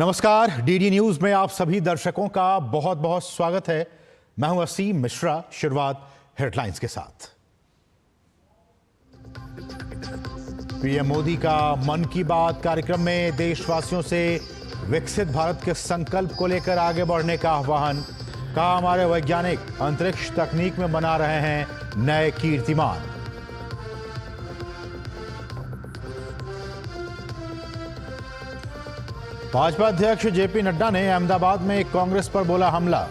नमस्कार, DD news में आप सभी दर्शकों का बहुत बहुत स्वागत है। मैं हूं असीम मिश्रा। शुरुआत हेडलाइंस के साथ। पीएम मोदी का मन की बात कार्यक्रम में देशवासियों से विकसित भारत के संकल्प को लेकर आगे बढ़ने का आह्वान। कहा, हमारे वैज्ञानिक अंतरिक्ष तकनीक में बना रहे हैं नए कीर्तिमान। भाजपा अध्यक्ष जेपी नड्डा ने अहमदाबाद में कांग्रेस पर बोला हमला।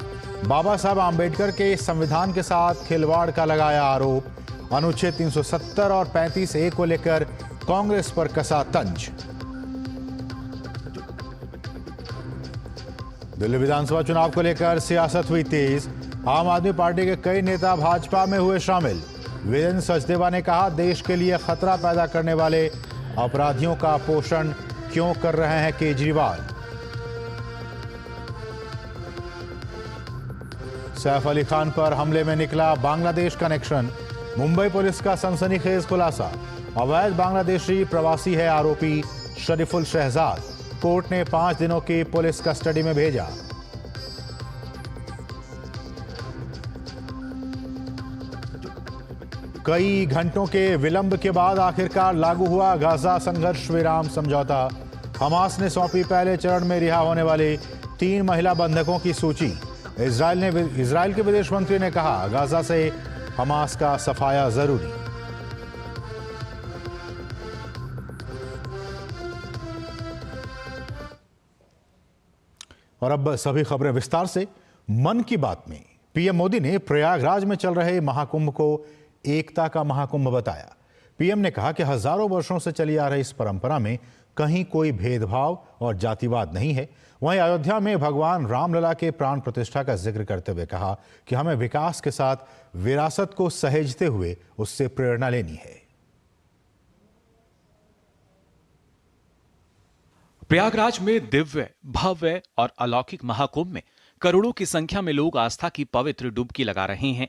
बाबा साहब आंबेडकर के संविधान के साथ खिलवाड़ का लगाया आरोप। अनुच्छेद 370 और 35A को लेकर कांग्रेस पर कसा तंज। दिल्ली विधानसभा चुनाव को लेकर सियासत हुई तेज। आम आदमी पार्टी के कई नेता भाजपा में हुए शामिल। वीरेंद्र सचदेवा ने कहा, देश के लिए खतरा पैदा करने वाले अपराधियों का पोषण क्यों कर रहे हैं केजरीवाल। सैफ अली खान पर हमले में निकला बांग्लादेश कनेक्शन। मुंबई पुलिस का सनसनीखेज खुलासा। अवैध बांग्लादेशी प्रवासी है आरोपी शरीफुल शहजाद। कोर्ट ने 5 दिनों की पुलिस कस्टडी में भेजा। कई घंटों के विलंब के बाद आखिरकार लागू हुआ गाजा संघर्ष विराम समझौता। हमास ने सौंपी पहले चरण में रिहा होने वाले 3 महिला बंधकों की सूची। इजराइल के विदेश मंत्री ने कहा, गाजा से हमास का सफाया जरूरी। और अब सभी खबरें विस्तार से। मन की बात में पीएम मोदी ने प्रयागराज में चल रहे महाकुंभ को एकता का महाकुंभ बताया। पीएम ने कहा कि हजारों वर्षों से चली आ रही इस परंपरा में कहीं कोई भेदभाव और जातिवाद नहीं है। वहीं अयोध्या में भगवान रामलला के प्राण प्रतिष्ठा का जिक्र करते हुए कहा कि हमें विकास के साथ विरासत को सहेजते हुए उससे प्रेरणा लेनी है। प्रयागराज में दिव्य, भव्य और अलौकिक महाकुंभ में करोड़ों की संख्या में लोग आस्था की पवित्र डुबकी लगा रहे हैं।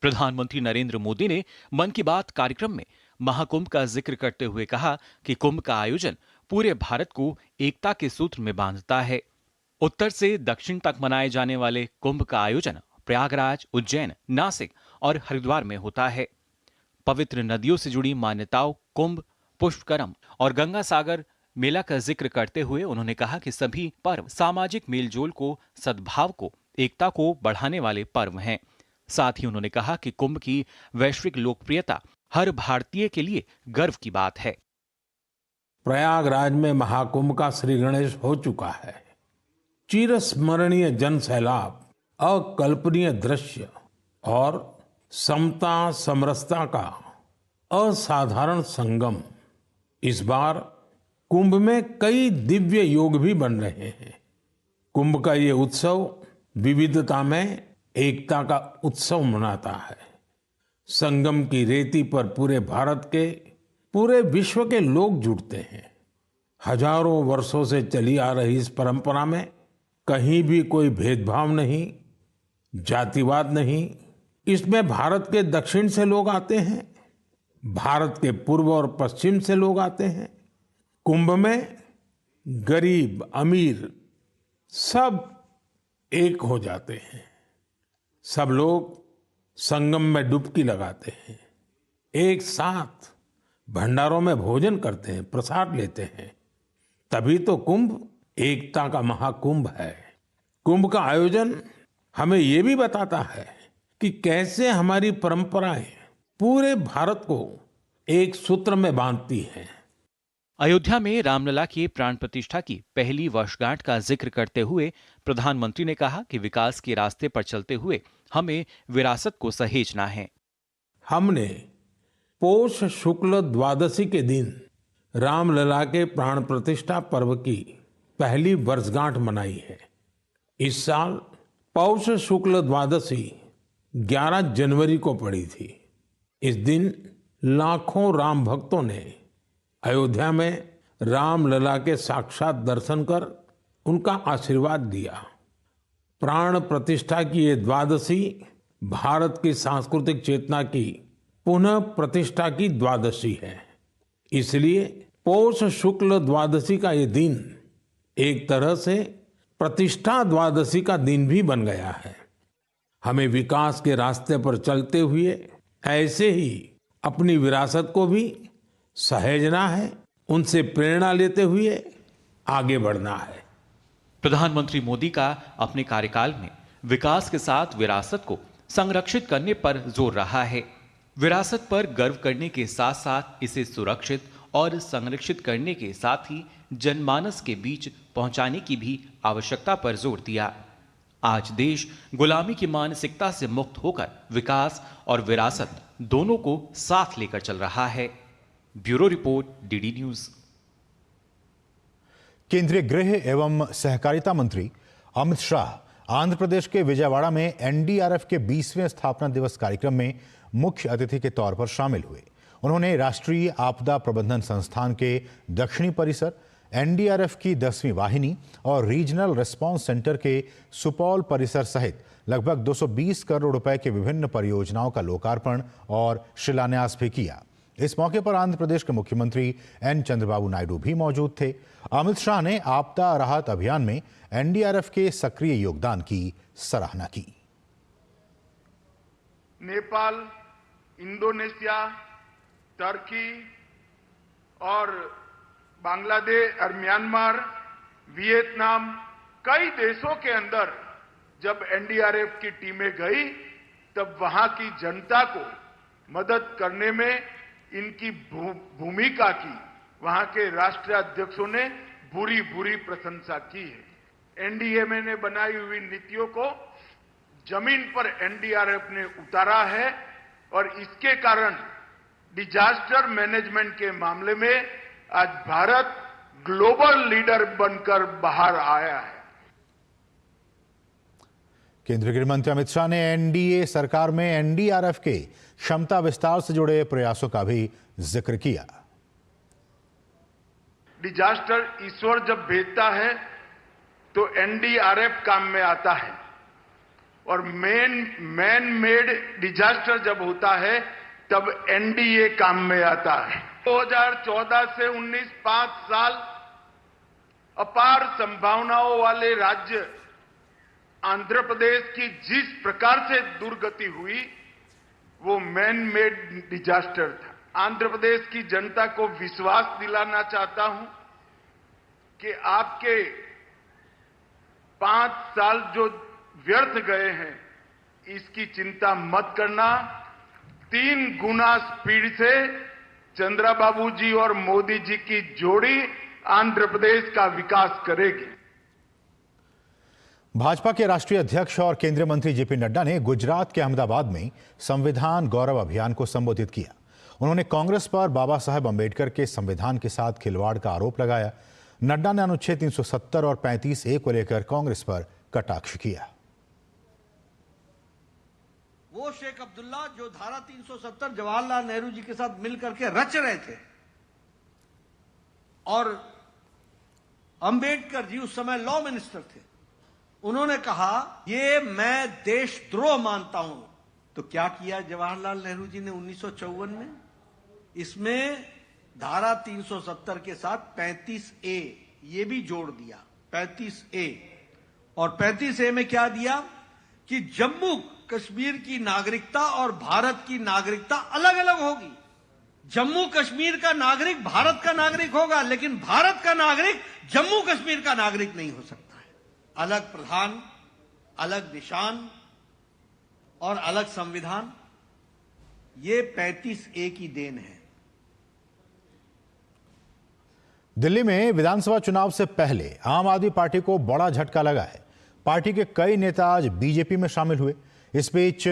प्रधानमंत्री नरेंद्र मोदी ने मन की बात कार्यक्रम में महाकुंभ का जिक्र करते हुए कहा कि कुंभ का आयोजन पूरे भारत को एकता के सूत्र में बांधता है। उत्तर से दक्षिण तक मनाए जाने वाले कुंभ का आयोजन प्रयागराज, उज्जैन, नासिक और हरिद्वार में होता है। पवित्र नदियों से जुड़ी मान्यताओं, कुंभ, पुष्करम और गंगा सागर मेला का जिक्र करते हुए उन्होंने कहा कि सभी पर्व सामाजिक मेलजोल को, सद्भाव को, एकता को बढ़ाने वाले पर्व हैं। साथ ही उन्होंने कहा कि कुंभ की वैश्विक लोकप्रियता हर भारतीय के लिए गर्व की बात है। प्रयागराज में महाकुंभ का श्री गणेश हो चुका है। चिरस्मरणीय जन सैलाब, अकल्पनीय दृश्य और समता समरसता का असाधारण संगम। इस बार कुंभ में कई दिव्य योग भी बन रहे हैं। कुंभ का ये उत्सव विविधता में एकता का उत्सव मनाता है। संगम की रेती पर पूरे भारत के, पूरे विश्व के लोग जुड़ते हैं। हजारों वर्षों से चली आ रही इस परंपरा में कहीं भी कोई भेदभाव नहीं, जातिवाद नहीं। इसमें भारत के दक्षिण से लोग आते हैं, भारत के पूर्व और पश्चिम से लोग आते हैं। कुंभ में गरीब, अमीर सब एक हो जाते हैं। सब लोग संगम में डुबकी लगाते हैं, एक साथ भंडारों में भोजन करते हैं, प्रसाद लेते हैं। तभी तो कुंभ एकता का महाकुंभ है। कुंभ का आयोजन हमें ये भी बताता है कि कैसे हमारी परंपराएं पूरे भारत को एक सूत्र में बांधती हैं। अयोध्या में रामलला की प्राण प्रतिष्ठा की पहली वर्षगांठ का जिक्र करते हुए प्रधानमंत्री ने कहा कि विकास के रास्ते पर चलते हुए हमें विरासत को सहेजना है। हमने पौष शुक्ल द्वादशी के दिन रामलला के प्राण प्रतिष्ठा पर्व की पहली वर्षगांठ मनाई है। इस साल पौष शुक्ल द्वादशी 11 जनवरी को पड़ी थी। इस दिन लाखों राम भक्तों ने अयोध्या में रामलला के साक्षात दर्शन कर उनका आशीर्वाद लिया। प्राण प्रतिष्ठा की ये द्वादशी भारत की सांस्कृतिक चेतना की पुनः प्रतिष्ठा की द्वादशी है। इसलिए पौष शुक्ल द्वादशी का ये दिन एक तरह से प्रतिष्ठा द्वादशी का दिन भी बन गया है। हमें विकास के रास्ते पर चलते हुए ऐसे ही अपनी विरासत को भी सहेजना है, उनसे प्रेरणा लेते हुए आगे बढ़ना है। प्रधानमंत्री मोदी का अपने कार्यकाल में विकास के साथ विरासत को संरक्षित करने पर जोर रहा है। विरासत पर गर्व करने के साथ साथ इसे सुरक्षित और संरक्षित करने के साथ ही जनमानस के बीच पहुंचाने की भी आवश्यकता पर जोर दिया। आज देश गुलामी की मानसिकता से मुक्त होकर विकास और विरासत दोनों को साथ लेकर चल रहा है। Bureau report, DD news. केंद्रीय गृह एवं सहकारिता मंत्री अमित शाह आंध्र प्रदेश के विजयवाड़ा में एनडीआरएफ के 20वें स्थापना दिवस कार्यक्रम में मुख्य अतिथि के तौर पर शामिल हुए। उन्होंने राष्ट्रीय आपदा प्रबंधन संस्थान के दक्षिणी परिसर, एनडीआरएफ की 10वीं वाहिनी और रीजनल रिस्पांस सेंटर के सुपौल परिसर सहित लगभग 220 करोड़ रुपए के विभिन्न परियोजनाओं का लोकार्पण और शिलान्यास भी किया। इस मौके पर आंध्र प्रदेश के मुख्यमंत्री एन चंद्रबाबू नायडू भी मौजूद थे। अमित शाह ने आपदा राहत अभियान में एनडीआरएफ के सक्रिय योगदान की सराहना की। नेपाल, इंडोनेशिया, टर्की और बांग्लादेश और म्यांमार, वियतनाम, कई देशों के अंदर जब एनडीआरएफ की टीमें गई तब वहां की जनता को मदद करने में इनकी भूमिका की वहां के राष्ट्रीय अध्यक्षों ने भूरी प्रशंसा की है। एनडीएमए ने बनाई हुई नीतियों को जमीन पर एनडीआरएफ ने उतारा है और इसके कारण डिजास्टर मैनेजमेंट के मामले में आज भारत ग्लोबल लीडर बनकर बाहर आया है। केंद्रीय गृह मंत्री अमित शाह ने एनडीए सरकार में एनडीआरएफ के क्षमता विस्तार से जुड़े प्रयासों का भी जिक्र किया। डिजास्टर ईश्वर जब भेजता है तो एनडीआरएफ काम में आता है और मैन मेड डिजास्टर जब होता है तब एनडीए काम में आता है। 2014 से 19 5 साल अपार संभावनाओं वाले राज्य आंध्र प्रदेश की जिस प्रकार से दुर्गति हुई वो मैन मेड डिजास्टर था। आंध्र प्रदेश की जनता को विश्वास दिलाना चाहता हूं कि आपके 5 साल जो व्यर्थ गए हैं इसकी चिंता मत करना। 3 गुना स्पीड से चंद्रबाबू जी और मोदी जी की जोड़ी आंध्र प्रदेश का विकास करेगी। भाजपा के राष्ट्रीय अध्यक्ष और केंद्रीय मंत्री जेपी नड्डा ने गुजरात के अहमदाबाद में संविधान गौरव अभियान को संबोधित किया। उन्होंने कांग्रेस पर बाबा साहेब अंबेडकर के संविधान के साथ खिलवाड़ का आरोप लगाया। नड्डा ने अनुच्छेद 370 और 35A को लेकर कांग्रेस पर कटाक्ष किया। वो शेख अब्दुल्ला जो धारा 370 जवाहरलाल नेहरू जी के साथ मिलकर के रच रहे थे और अंबेडकर जी उस समय लॉ मिनिस्टर थे, उन्होंने कहा ये मैं देशद्रोह मानता हूं। तो क्या किया जवाहरलाल नेहरू जी ने 1954 में? इसमें धारा 370 के साथ 35A ये भी जोड़ दिया। 35A और 35A में क्या दिया कि जम्मू कश्मीर की नागरिकता और भारत की नागरिकता अलग अलग होगी। जम्मू कश्मीर का नागरिक भारत का नागरिक होगा, लेकिन भारत का नागरिक जम्मू कश्मीर का नागरिक नहीं हो सकता है। अलग प्रधान, अलग निशान और अलग संविधान, ये 35A की देन है। दिल्ली में विधानसभा चुनाव से पहले आम आदमी पार्टी को बड़ा झटका लगा है। पार्टी के कई नेता आज बीजेपी में शामिल हुए। इस बीच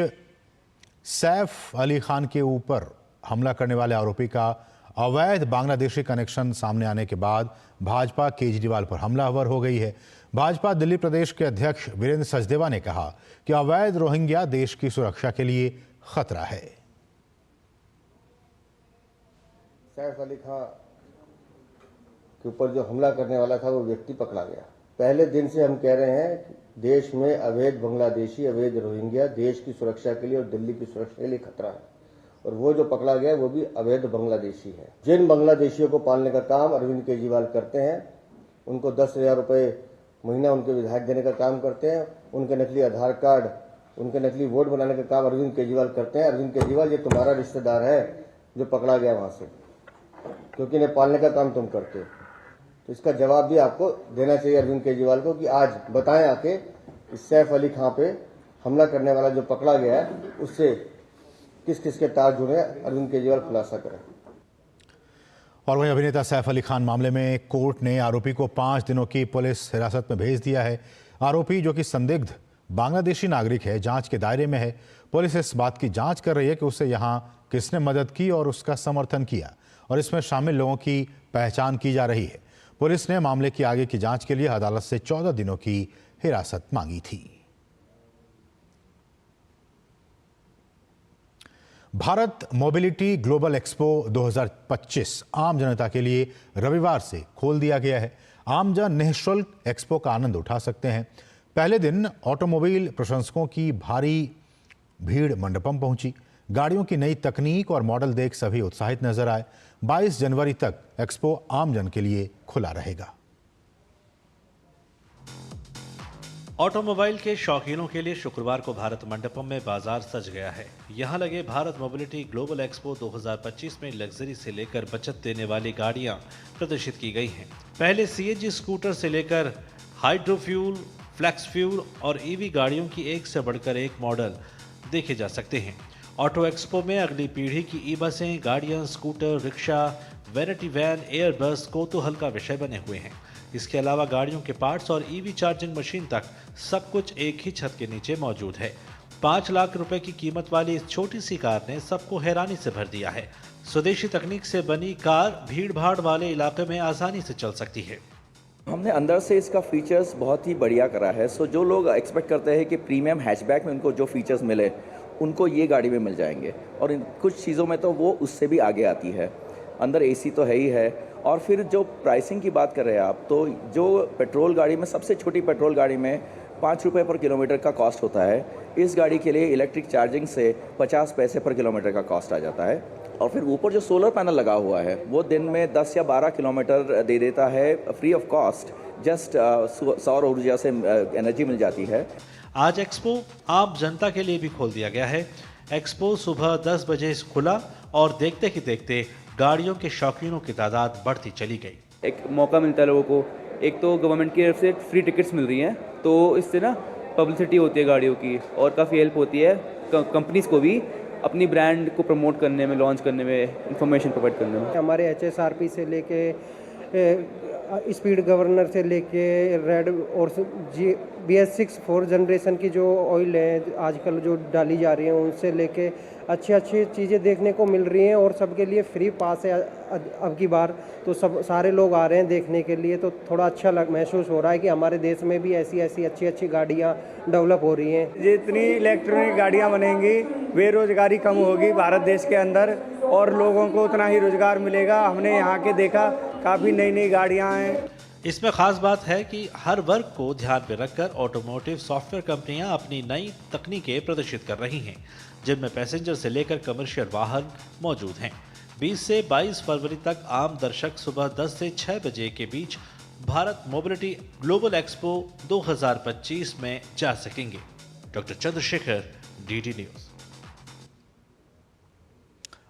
सैफ अली खान के ऊपर हमला करने वाले आरोपी का अवैध बांग्लादेशी कनेक्शन सामने आने के बाद भाजपा केजरीवाल पर हमलावर हो गई है। भाजपा दिल्ली प्रदेश के अध्यक्ष वीरेंद्र सचदेवा ने कहा कि अवैध रोहिंग्या देश की सुरक्षा के लिए खतरा है। सैफ अली खान के ऊपर जो हमला करने वाला था वो व्यक्ति पकड़ा गया। पहले दिन से हम कह रहे हैं कि देश में अवैध बांग्लादेशी, अवैध रोहिंग्या देश की सुरक्षा के लिए और दिल्ली की सुरक्षा के लिए खतरा है। और वो जो पकड़ा गया वो भी अवैध बांग्लादेशी है। जिन बांग्लादेशियों को पालने का काम अरविंद केजरीवाल करते हैं उनको 10,000 रुपये महीना उनके विधायक देने का काम करते हैं। उनके नकली आधार कार्ड, उनके नकली वोट बनाने का काम अरविंद केजरीवाल करते हैं। अरविंद केजरीवाल, ये तुम्हारा रिश्तेदार है जो पकड़ा गया वहां से, क्योंकि इन्हें पालने का काम तुम करते हो। तो इसका जवाब भी आपको देना चाहिए अरविंद केजरीवाल को कि आज बताएं आके इस सैफ अली खां पे हमला करने वाला जो पकड़ा गया है उससे किस किस के तार जुड़े हैं, अरविंद केजरीवाल खुलासा करें। और वहीं अभिनेता सैफ अली खान मामले में कोर्ट ने आरोपी को 5 दिनों की पुलिस हिरासत में भेज दिया है। आरोपी, जो कि संदिग्ध बांग्लादेशी नागरिक है, जांच के दायरे में है। पुलिस इस बात की जांच कर रही है कि उसे यहां किसने मदद की और उसका समर्थन किया, और इसमें शामिल लोगों की पहचान की जा रही है। पुलिस ने मामले की आगे की जांच के लिए अदालत से 14 दिनों की हिरासत मांगी थी। भारत मोबिलिटी ग्लोबल एक्सपो 2025 आम जनता के लिए रविवार से खोल दिया गया है। आमजन निःशुल्क एक्सपो का आनंद उठा सकते हैं। पहले दिन ऑटोमोबाइल प्रशंसकों की भारी भीड़ मंडपम पहुंची। गाड़ियों की नई तकनीक और मॉडल देख सभी उत्साहित नजर आए। 22 जनवरी तक एक्सपो आमजन के लिए खुला रहेगा। ऑटोमोबाइल के शौकीनों के लिए शुक्रवार को भारत मंडपम में बाजार सज गया है। यहां लगे भारत मोबिलिटी ग्लोबल एक्सपो 2025 में लग्जरी से लेकर बचत देने वाली गाड़ियां प्रदर्शित की गई हैं। पहले सीएनजी स्कूटर से लेकर हाइड्रोफ्यूल, फ्लेक्स फ्यूल और ईवी गाड़ियों की एक से बढ़कर एक मॉडल देखे जा सकते हैं। ऑटो एक्सपो में अगली पीढ़ी की ई बसें, गाड़ियां, scooter, rickshaw, vanity van, air bus कौतूहल का विषय बने हुए हैं। इसके अलावा गाड़ियों के पार्ट्स और ईवी चार्जिंग मशीन तक सब कुछ एक ही छत के नीचे मौजूद है। 5 लाख रुपए की कीमत वाली इस छोटी सी कार ने सबको हैरानी से भर दिया है। स्वदेशी तकनीक से बनी कार भीड़ भाड़ वाले इलाके में आसानी से चल सकती है। हमने अंदर से इसका फीचर्स बहुत ही बढ़िया करा है। सो जो लोग एक्सपेक्ट करते हैं कि प्रीमियम हैचबैक में उनको जो फीचर्स मिले उनको ये गाड़ी में मिल जाएंगे, और इन कुछ चीज़ों में तो वो उससे भी आगे आती है। अंदर एसी तो है ही है, और फिर जो प्राइसिंग की बात कर रहे हैं आप, तो जो पेट्रोल गाड़ी में सबसे छोटी पेट्रोल गाड़ी में 5 रुपये पर किलोमीटर का कॉस्ट होता है, इस गाड़ी के लिए इलेक्ट्रिक चार्जिंग से 50 पैसे पर किलोमीटर का कॉस्ट आ जाता है। और फिर ऊपर जो सोलर पैनल लगा हुआ है वो दिन में 10 या 12 किलोमीटर दे देता है फ्री ऑफ कॉस्ट। जस्ट सौर ऊर्जा से एनर्जी मिल जाती है। आज एक्सपो आम जनता के लिए भी खोल दिया गया है। एक्सपो सुबह 10 बजे खुला और देखते ही देखते गाड़ियों के शौकीनों की तादाद बढ़ती चली गई। एक मौका मिलता है लोगों को, एक तो गवर्नमेंट की तरफ से फ्री टिकट्स मिल रही हैं, तो इससे ना पब्लिसिटी होती है गाड़ियों की, और काफ़ी हेल्प होती है कंपनीज को भी अपनी ब्रांड को प्रमोट करने में, लॉन्च करने में, इंफॉर्मेशन प्रोवाइड करने में। हमारे HSRP से लेके स्पीड गवर्नर से लेके रेड और BS6 4 जनरेशन की जो ऑयल है आजकल जो डाली जा रही हैं, उनसे लेके अच्छी चीज़ें देखने को मिल रही हैं। और सबके लिए फ्री पास है अब की बार, तो सब सारे लोग आ रहे हैं देखने के लिए। तो थोड़ा अच्छा महसूस हो रहा है कि हमारे देश में भी ऐसी अच्छी गाड़ियाँ डेवलप हो रही हैं। जितनी इलेक्ट्रॉनिक गाड़ियाँ बनेंगी, बेरोजगारी कम होगी भारत देश के अंदर, और लोगों को उतना ही रोजगार मिलेगा। हमने यहाँ के देखा काफ़ी नई गाड़ियाँ हैं। इसमें खास बात है कि हर वर्ग को ध्यान में रखकर ऑटोमोटिव सॉफ्टवेयर कंपनियां अपनी नई तकनीकें प्रदर्शित कर रही हैं, जिनमें पैसेंजर से लेकर कमर्शियल वाहन मौजूद हैं। 20 से 22 फरवरी तक आम दर्शक सुबह 10 से 6 बजे के बीच भारत मोबिलिटी ग्लोबल एक्सपो 2025 में जा सकेंगे। Doctor Chandrashekhar, DD news.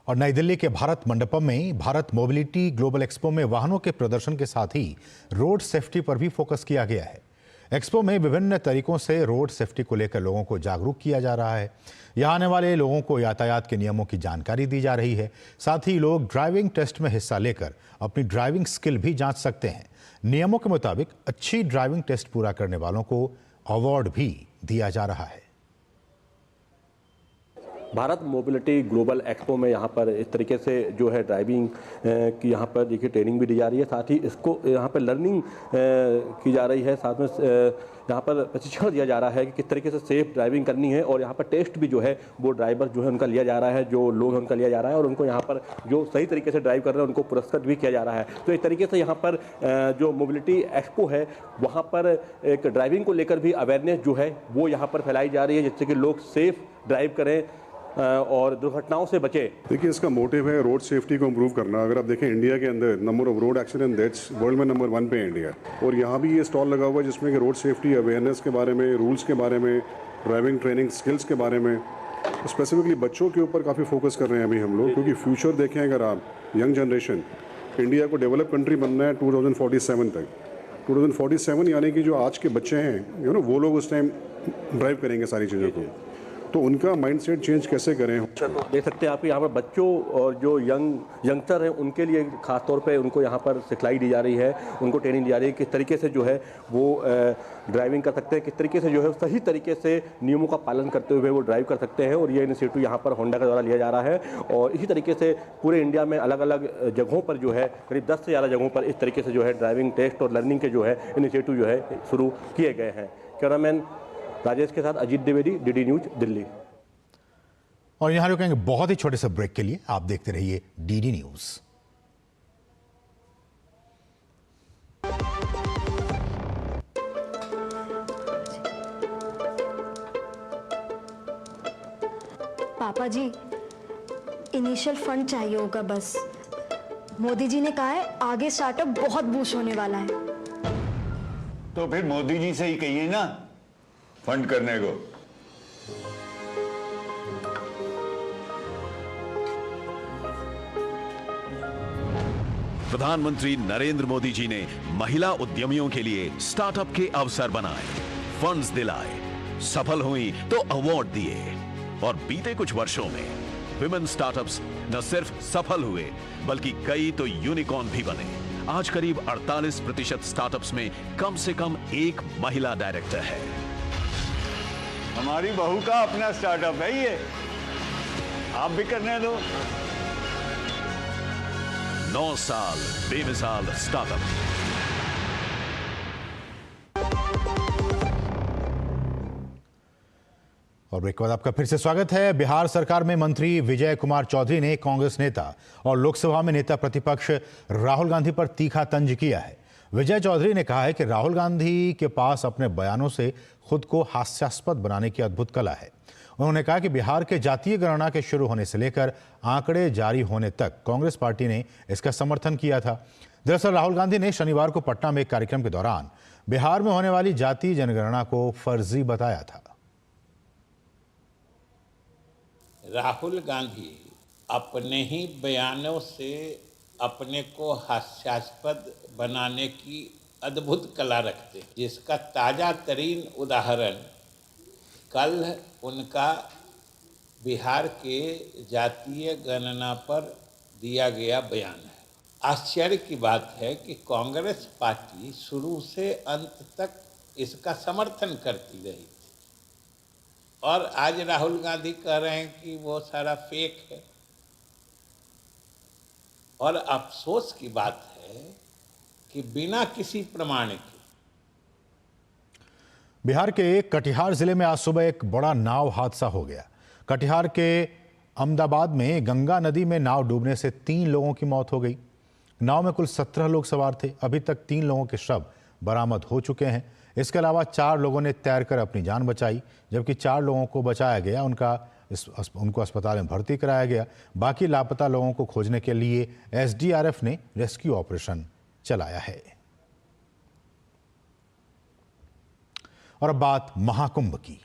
और नई दिल्ली के भारत मंडपम में भारत मोबिलिटी ग्लोबल एक्सपो में वाहनों के प्रदर्शन के साथ ही रोड सेफ्टी पर भी फोकस किया गया है। एक्सपो में विभिन्न तरीकों से रोड सेफ्टी को लेकर लोगों को जागरूक किया जा रहा है। यहाँ आने वाले लोगों को यातायात के नियमों की जानकारी दी जा रही है। साथ ही लोग ड्राइविंग टेस्ट में हिस्सा लेकर अपनी ड्राइविंग स्किल भी जांच सकते हैं। नियमों के मुताबिक अच्छी ड्राइविंग टेस्ट पूरा करने वालों को अवार्ड भी दिया जा रहा है। भारत मोबिलिटी ग्लोबल एक्सपो में यहाँ पर इस तरीके से जो है ड्राइविंग की यहाँ पर देखिए ट्रेनिंग भी दी जा रही है, साथ ही इसको यहाँ पर लर्निंग की जा रही है, साथ में यहाँ पर प्रशिक्षण दिया जा रहा है कि किस तरीके से सेफ ड्राइविंग करनी है। और यहाँ पर टेस्ट भी जो है वो ड्राइवर जो है उनका लिया जा रहा है, जो लोग हैं उनका लिया जा रहा है, और उनको यहाँ पर जो सही तरीके से ड्राइव कर रहे हैं उनको पुरस्कृत भी किया जा रहा है। तो इस तरीके से यहाँ पर जो मोबिलिटी एक्सपो है वहाँ पर एक ड्राइविंग को लेकर भी अवेयरनेस जो है वो यहाँ पर फैलाई जा रही है, जिससे कि लोग सेफ ड्राइव करें, और दुर्घटनाओं से बचे। देखिए, इसका मोटिव है रोड सेफ्टी को इम्प्रूव करना। अगर आप देखें इंडिया के अंदर number of road accident deaths world में नंबर 1 पे है इंडिया, और यहाँ भी ये स्टॉल लगा हुआ है जिसमें कि रोड सेफ्टी अवेयरनेस के बारे में, रूल्स के बारे में, ड्राइविंग ट्रेनिंग स्किल्स के बारे में, स्पेसिफिकली बच्चों के ऊपर काफ़ी फोकस कर रहे हैं अभी हम लोग, क्योंकि फ्यूचर देखें अगर आप, यंग जनरेशन, इंडिया को डेवलप कंट्री बनना है 2047 तक। 2047 यानी कि जो आज के बच्चे हैं वो लोग उस टाइम ड्राइव करेंगे सारी चीज़ों को, तो उनका माइंडसेट चेंज कैसे करें। देख सकते हैं आप यहाँ पर बच्चों और जो यंगस्टर हैं उनके लिए खास तौर पे उनको यहाँ पर सिखलाई दी जा रही है, उनको ट्रेनिंग दी जा रही है किस तरीके से जो है वो ड्राइविंग कर सकते हैं, किस तरीके से जो है सही तरीके से नियमों का पालन करते हुए वो ड्राइव कर सकते हैं। और ये इनिशिएटिव यहाँ पर होंडा के द्वारा लिया जा रहा है, और इसी तरीके से पूरे इंडिया में अलग अलग जगहों पर जो है करीब 10 से ज़्यादा जगहों पर इस तरीके से जो है ड्राइविंग टेस्ट और लर्निंग के जो है इनिशिएटिव जो है शुरू किए गए हैं। कैमरामैन राजेश के साथ अजीत द्विवेदी, डीडी न्यूज, दिल्ली। और यहां रुकेंगे बहुत ही छोटे से ब्रेक के लिए। आप देखते रहिए डीडी न्यूज। पापा जी, इनिशियल फंड चाहिए होगा बस। मोदी जी ने कहा है आगे स्टार्टअप बहुत बूस्ट होने वाला है। तो फिर मोदी जी से ही कहिए ना फंड करने को। प्रधानमंत्री नरेंद्र मोदी जी ने महिला उद्यमियों के लिए स्टार्टअप के अवसर बनाए, फंड्स दिलाए, सफल हुई तो अवार्ड दिए, और बीते कुछ वर्षों में विमेन स्टार्टअप्स न सिर्फ सफल हुए बल्कि कई तो यूनिकॉर्न भी बने। आज करीब 48% स्टार्टअप्स में कम से कम एक महिला डायरेक्टर है। हमारी बहू का अपना स्टार्टअप है ये, आप भी करने दो। 9 साल बेमिसाल स्टार्टअप। और ब्रेक के बाद आपका फिर से स्वागत है। बिहार सरकार में मंत्री विजय कुमार चौधरी ने कांग्रेस नेता और लोकसभा में नेता प्रतिपक्ष राहुल गांधी पर तीखा तंज किया है। विजय चौधरी ने कहा है कि राहुल गांधी के पास अपने बयानों से खुद को हास्यास्पद बनाने की अद्भुत कला है। उन्होंने कहा कि बिहार के जातीय गणना के शुरू होने से लेकर आंकड़े जारी होने तक कांग्रेस पार्टी ने इसका समर्थन किया था। दरअसल राहुल गांधी ने शनिवार को पटना में एक कार्यक्रम के दौरान बिहार में होने वाली जातीय जनगणना को फर्जी बताया था। राहुल गांधी अपने ही बयानों से अपने को हास्यास्पद बनाने की अद्भुत कला रखते हैं, जिसका ताज़ा तरीन उदाहरण कल उनका बिहार के जातीय गणना पर दिया गया बयान है। आश्चर्य की बात है कि कांग्रेस पार्टी शुरू से अंत तक इसका समर्थन करती रही थी, और आज राहुल गांधी कह रहे हैं कि वो सारा फेक है। और अफसोस की बात है कि बिना किसी प्रमाण के बिहार के कटिहार जिले में आज सुबह एक बड़ा नाव हादसा हो गया। कटिहार के अहमदाबाद में गंगा नदी में नाव डूबने से 3 लोगों की मौत हो गई। नाव में कुल 17 लोग सवार थे। अभी तक 3 लोगों के शव बरामद हो चुके हैं। इसके अलावा 4 लोगों ने तैरकर अपनी जान बचाई, जबकि 4 लोगों को बचाया गया, उनको अस्पताल में भर्ती कराया गया। बाकी लापता लोगों को खोजने के लिए एसडीआरएफ ने रेस्क्यू ऑपरेशन चलाया है। और अब बात महाकुंभ की।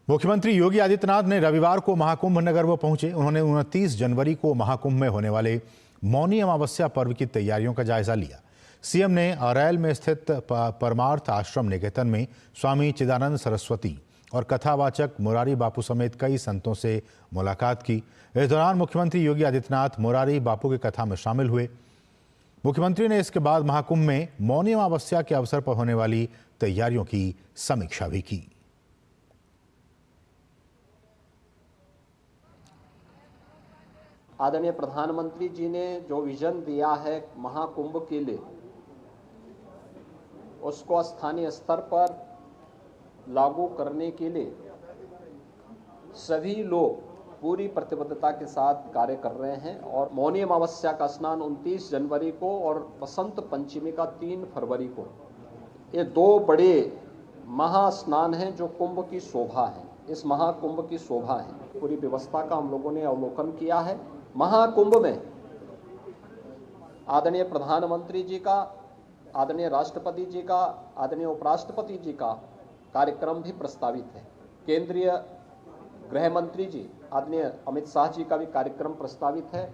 मुख्यमंत्री योगी आदित्यनाथ ने रविवार को महाकुंभ नगर वो पहुंचे। उन्होंने 29 जनवरी को महाकुंभ में होने वाले मौनी अमावस्या पर्व की तैयारियों का जायजा लिया। सीएम ने अरैल में स्थित परमार्थ आश्रम निकेतन में स्वामी चिदानंद सरस्वती और कथावाचक मुरारी बापू समेत कई संतों से मुलाकात की। इस दौरान मुख्यमंत्री योगी आदित्यनाथ मुरारी बापू की कथा में शामिल हुए। मुख्यमंत्री ने इसके बाद महाकुंभ में मौनी अमावस्या के अवसर पर होने वाली तैयारियों की समीक्षा भी की। आदरणीय प्रधानमंत्री जी ने जो विजन दिया है महाकुंभ के लिए, उसको स्थानीय स्तर पर लागू करने के लिए सभी लोग पूरी प्रतिबद्धता के साथ कार्य कर रहे हैं और मौनी अमावस्या का स्नान 29 जनवरी को और बसंत पंचमी का 3 फरवरी को, ये 2 बड़े महास्नान हैं जो कुंभ की शोभा है। इस महाकुंभ की शोभा है। पूरी व्यवस्था का हम लोगों ने अवलोकन किया है। महाकुंभ में आदरणीय प्रधानमंत्री जी का, आदरणीय राष्ट्रपति जी का, आदरणीय उपराष्ट्रपति जी का कार्यक्रम भी प्रस्तावित है। केंद्रीय गृह मंत्री जी आदरणीय अमित शाह जी का भी कार्यक्रम प्रस्तावित है।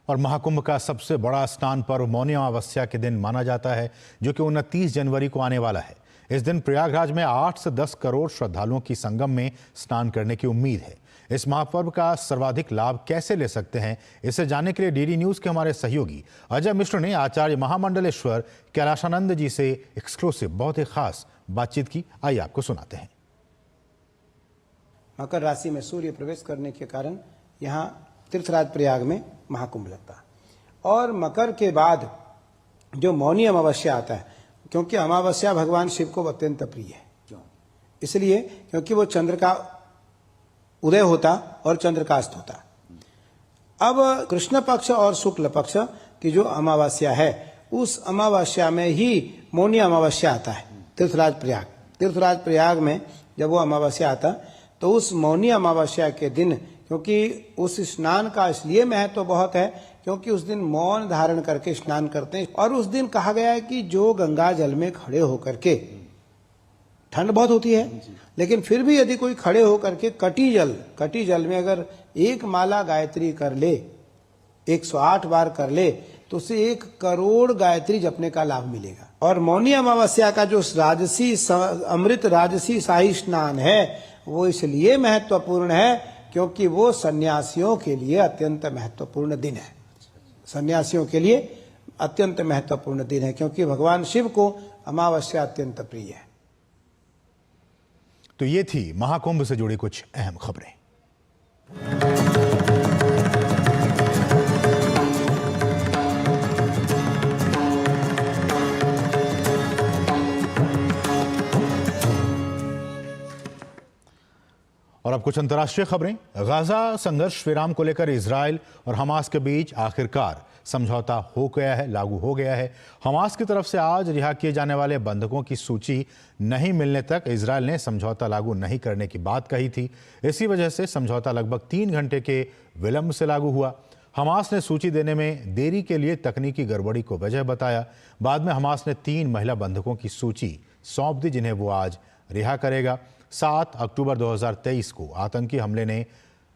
और महाकुंभ का सबसे बड़ा स्नान पर्व मौनी अमावस्या के दिन माना जाता है, जो कि 29 जनवरी को आने वाला है। इस दिन प्रयागराज में 8 से 10 करोड़ श्रद्धालुओं की संगम में स्नान करने की उम्मीद है। इस महापर्व का सर्वाधिक लाभ कैसे ले सकते हैं, इसे जानने के लिए डीडी न्यूज के हमारे सहयोगी अजय मिश्र ने आचार्य महामंडलेश्वर कैलाशानंद जी से एक्सक्लूसिव, बहुत ही खास बातचीत की। आइए आपको सुनाते हैं। मकर राशि में सूर्य प्रवेश करने के कारण यहाँ तीर्थराज प्रयाग में महाकुंभ लगता है। और मकर के बाद जो मौनी अमावस्या आता है, क्योंकि अमावस्या भगवान शिव को अत्यंत प्रिय है, इसलिए क्योंकि वो चंद्र का उदय होता और चंद्र का अस्त होता। अब कृष्ण पक्ष और शुक्ल पक्ष की जो अमावस्या है, उस अमावस्या में ही मौनी अमावस्या आता है। तीर्थराज प्रयाग में जब वो अमावस्या आता, तो उस मौनी अमावस्या के दिन, क्योंकि उस स्नान का इसलिए महत्व बहुत है क्योंकि उस दिन मौन धारण करके स्नान करते हैं। और उस दिन कहा गया है कि जो गंगा जल में खड़े होकर के, ठंड बहुत होती है, लेकिन फिर भी यदि कोई खड़े होकर के कटी जल में अगर 1 माला गायत्री कर ले, 108 बार कर ले, तो उसे 1 करोड़ गायत्री जपने का लाभ मिलेगा। और मौनी अमावस्या का जो अमृत राजसी शाही स्नान है, वो इसलिए महत्वपूर्ण है क्योंकि वो सन्यासियों के लिए अत्यंत महत्वपूर्ण दिन है। सन्यासियों के लिए अत्यंत महत्वपूर्ण दिन है क्योंकि भगवान शिव को अमावस्या अत्यंत प्रिय है। तो ये थी महाकुंभ से जुड़ी कुछ अहम खबरें। और अब कुछ अंतर्राष्ट्रीय खबरें। गाजा संघर्ष विराम को लेकर इजराइल और हमास के बीच आखिरकार समझौता लागू हो गया है। हमास की तरफ से आज रिहा किए जाने वाले बंधकों की सूची नहीं मिलने तक इजराइल ने समझौता लागू नहीं करने की बात कही थी। इसी वजह से समझौता लगभग 3 घंटे के विलंब से लागू हुआ। हमास ने सूची देने में देरी के लिए तकनीकी गड़बड़ी को वजह बताया। बाद में हमास ने 3 महिला बंधकों की सूची सौंप दी, जिन्हें वो आज रिहा करेगा। 7 अक्टूबर 2023 को आतंकी हमले ने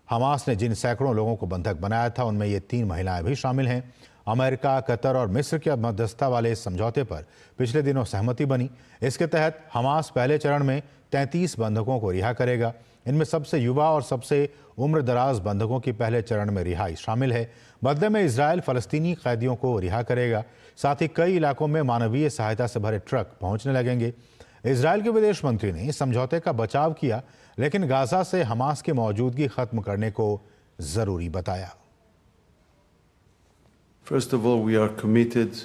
हमास ने जिन सैकड़ों लोगों को बंधक बनाया था, उनमें ये 3 महिलाएं भी शामिल हैं। अमेरिका, कतर और मिस्र के मध्यस्थता वाले इस समझौते पर पिछले दिनों सहमति बनी। इसके तहत हमास पहले चरण में 33 बंधकों को रिहा करेगा। इनमें सबसे युवा और सबसे उम्रदराज बंधकों की पहले चरण में रिहाई शामिल है। बदले में इजराइल फलस्तीनी कैदियों को रिहा करेगा। साथ ही कई इलाकों में मानवीय सहायता से भरे ट्रक पहुंचने लगेंगे। इजराइल के विदेश मंत्री ने इस समझौते का बचाव किया, लेकिन गाजा से हमास की मौजूदगी खत्म करने को जरूरी बताया। First of all, we are committed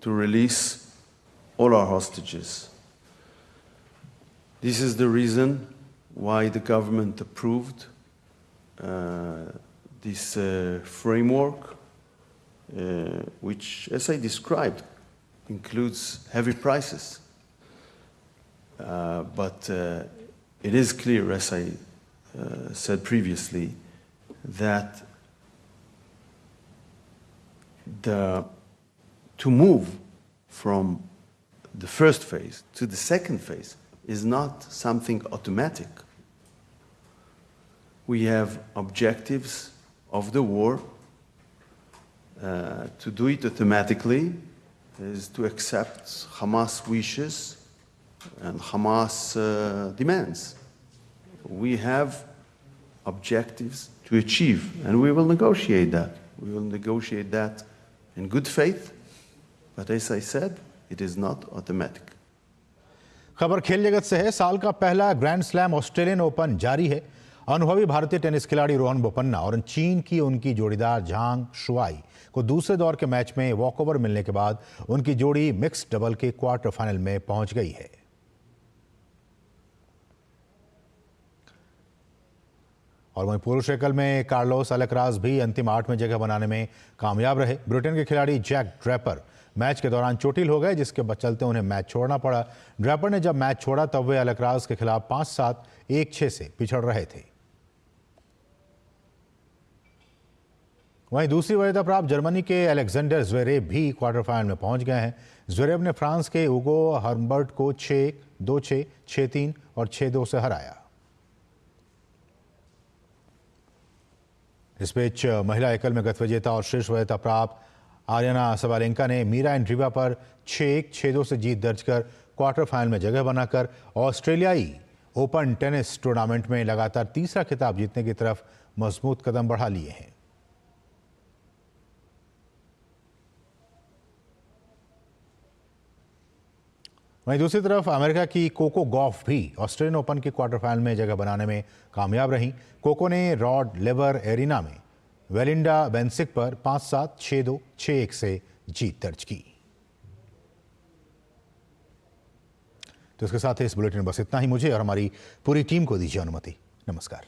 to release all our hostages. This is the reason why the government approved this framework, which, as I described, includes heavy prices. But it is clear, as I said previously, that to move from the first phase to the second phase is not something automatic. We have objectives of the war. To do it automatically is to accept Hamas wishes and Hamas demands. We have objectives to achieve, and we will negotiate that. We will negotiate that in good faith, but as I said, it is not automatic. खबर खेल जगत से है। साल का पहला grand slam Australian open जारी है। अनुभवी भारतीय टेनिस खिलाड़ी रोहन बोपन्ना और चीन की उनकी जोड़ीदार झांग शुआई को दूसरे दौर के मैच में वॉकओवर मिलने के बाद उनकी जोड़ी मिक्स्ड डबल के क्वार्टर फाइनल में पहुंच गई है। और वहीं पुरुष एकल में कार्लोस अल्कराज भी अंतिम 8 में जगह बनाने में कामयाब रहे। ब्रिटेन के खिलाड़ी जैक ड्रैपर मैच के दौरान चोटिल हो गए, जिसके चलते उन्हें मैच छोड़ना पड़ा। ड्रैपर ने जब मैच छोड़ा तब वे अल्कराज के खिलाफ 5-7, 1-6 से पिछड़ रहे थे। वहीं दूसरी वरीयता प्राप्त जर्मनी के अलेक्जेंडर ज़्वेरेव भी क्वार्टर फाइनल में पहुंच गए हैं। ज़्वेरेव ने फ्रांस के उगो हर्बर्ट को 6-1, 2-6, 6-3 और 6-2 से हराया। इस बीच महिला एकल में गत विजेता और शीर्ष वरीयता प्राप्त आर्यना सबालेंका ने मीरा एंड्रीवा पर 6-1, 6-2 से जीत दर्ज कर क्वार्टर फाइनल में जगह बनाकर ऑस्ट्रेलियाई ओपन टेनिस टूर्नामेंट में लगातार तीसरा खिताब जीतने की तरफ मजबूत कदम बढ़ा लिए हैं। वहीं दूसरी तरफ अमेरिका की कोको गॉफ भी ऑस्ट्रेलियन ओपन के क्वार्टर फाइनल में जगह बनाने में कामयाब रहीं। कोको ने रॉड लेवर एरिना में वेलिंडा बेंसिक पर 5-7, 6-2, 6-1 से जीत दर्ज की। तो इसके साथ ही इस बुलेटिन में बस इतना ही। मुझे और हमारी पूरी टीम को दीजिए अनुमति। नमस्कार।